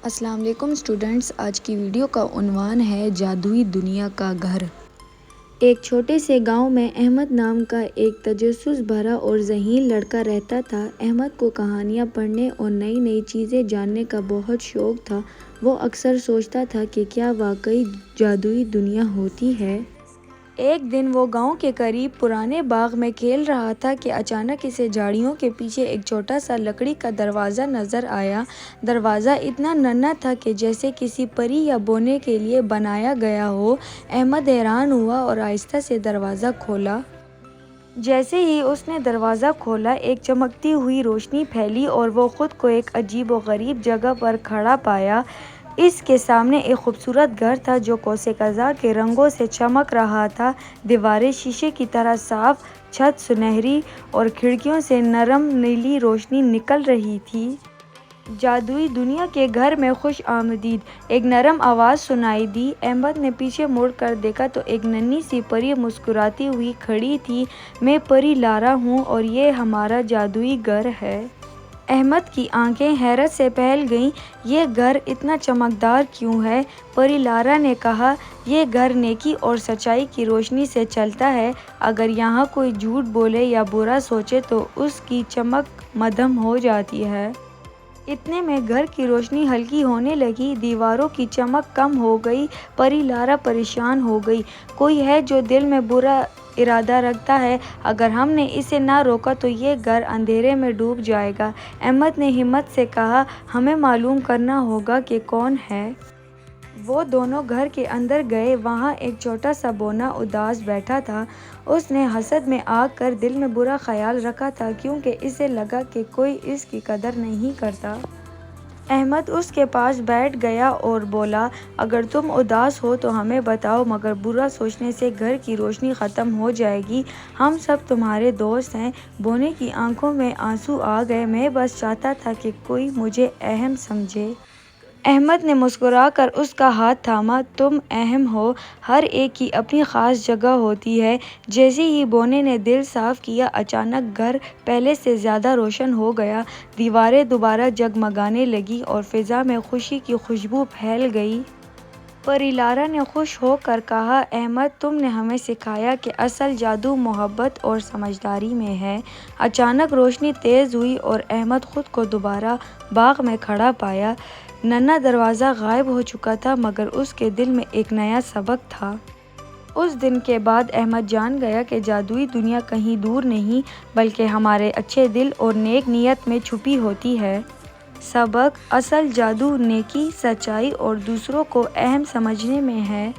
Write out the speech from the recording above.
السلام علیکم اسٹوڈنٹس، آج کی ویڈیو کا عنوان ہے جادوئی دنیا کا گھر۔ ایک چھوٹے سے گاؤں میں احمد نام کا ایک تجسس بھرا اور ذہین لڑکا رہتا تھا۔ احمد کو کہانیاں پڑھنے اور نئی نئی چیزیں جاننے کا بہت شوق تھا۔ وہ اکثر سوچتا تھا کہ کیا واقعی جادوئی دنیا ہوتی ہے۔ ایک دن وہ گاؤں کے قریب پرانے باغ میں کھیل رہا تھا کہ اچانک اسے جھاڑیوں کے پیچھے ایک چھوٹا سا لکڑی کا دروازہ نظر آیا۔ دروازہ اتنا ننھا تھا کہ جیسے کسی پری یا بونے کے لیے بنایا گیا ہو۔ احمد حیران ہوا اور آہستہ سے دروازہ کھولا۔ جیسے ہی اس نے دروازہ کھولا، ایک چمکتی ہوئی روشنی پھیلی اور وہ خود کو ایک عجیب و غریب جگہ پر کھڑا پایا۔ اس کے سامنے ایک خوبصورت گھر تھا جو کوسے قزح کے رنگوں سے چمک رہا تھا۔ دیواریں شیشے کی طرح صاف، چھت سنہری اور کھڑکیوں سے نرم نیلی روشنی نکل رہی تھی۔ جادوئی دنیا کے گھر میں خوش آمدید، ایک نرم آواز سنائی دی۔ احمد نے پیچھے مڑ کر دیکھا تو ایک ننھی سی پری مسکراتی ہوئی کھڑی تھی۔ میں پری لارا ہوں اور یہ ہمارا جادوئی گھر ہے۔ احمد کی آنکھیں حیرت سے پھیل گئیں۔ یہ گھر اتنا چمکدار کیوں ہے؟ پری لارا نے کہا، یہ گھر نیکی اور سچائی کی روشنی سے چلتا ہے۔ اگر یہاں کوئی جھوٹ بولے یا برا سوچے تو اس کی چمک مدھم ہو جاتی ہے۔ اتنے میں گھر کی روشنی ہلکی ہونے لگی، دیواروں کی چمک کم ہو گئی۔ پری لارا پریشان ہو گئی۔ کوئی ہے جو دل میں برا ارادہ رکھتا ہے۔ اگر ہم نے اسے نہ روکا تو یہ گھر اندھیرے میں ڈوب جائے گا۔ احمد نے ہمت سے کہا، ہمیں معلوم کرنا ہوگا کہ کون ہے۔ وہ دونوں گھر کے اندر گئے۔ وہاں ایک چھوٹا سا بونا اداس بیٹھا تھا۔ اس نے حسد میں آگ کر دل میں برا خیال رکھا تھا کیونکہ اسے لگا کہ کوئی اس کی قدر نہیں کرتا۔ احمد اس کے پاس بیٹھ گیا اور بولا، اگر تم اداس ہو تو ہمیں بتاؤ، مگر برا سوچنے سے گھر کی روشنی ختم ہو جائے گی۔ ہم سب تمہارے دوست ہیں۔ بونے کی آنکھوں میں آنسو آ گئے۔ میں بس چاہتا تھا کہ کوئی مجھے اہم سمجھے۔ احمد نے مسکرا کر اس کا ہاتھ تھاما، تم اہم ہو، ہر ایک کی اپنی خاص جگہ ہوتی ہے۔ جیسے ہی بونے نے دل صاف کیا، اچانک گھر پہلے سے زیادہ روشن ہو گیا۔ دیواریں دوبارہ جگمگانے لگیں اور فضا میں خوشی کی خوشبو پھیل گئی۔ پری لارا نے خوش ہو کر کہا، احمد، تم نے ہمیں سکھایا کہ اصل جادو محبت اور سمجھداری میں ہے۔ اچانک روشنی تیز ہوئی اور احمد خود کو دوبارہ باغ میں کھڑا پایا۔ ننھا دروازہ غائب ہو چکا تھا مگر اس کے دل میں ایک نیا سبق تھا۔ اس دن کے بعد احمد جان گیا کہ جادوئی دنیا کہیں دور نہیں بلکہ ہمارے اچھے دل اور نیک نیت میں چھپی ہوتی ہے۔ سبق: اصل جادو نیکی، سچائی اور دوسروں کو اہم سمجھنے میں ہے۔